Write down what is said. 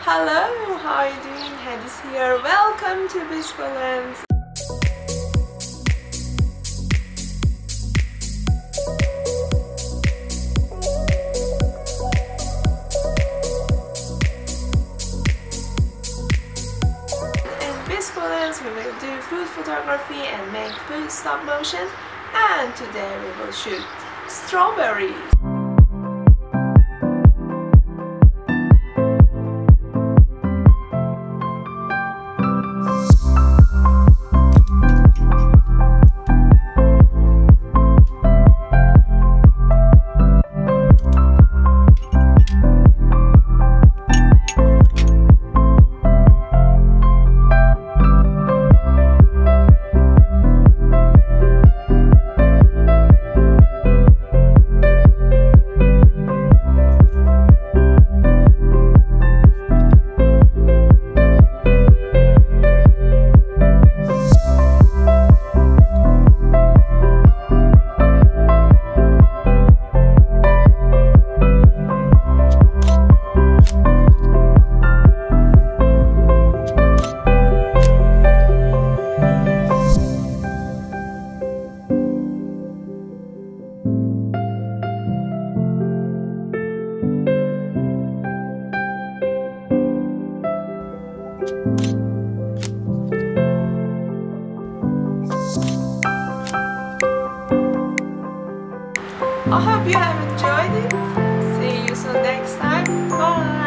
Hello, how are you doing? Hadis here. Welcome to Biscolands. In Biscolands, we will do food photography and make food stop motion. And today we will shoot strawberries. I hope you have enjoyed it. See you soon next time. Bye.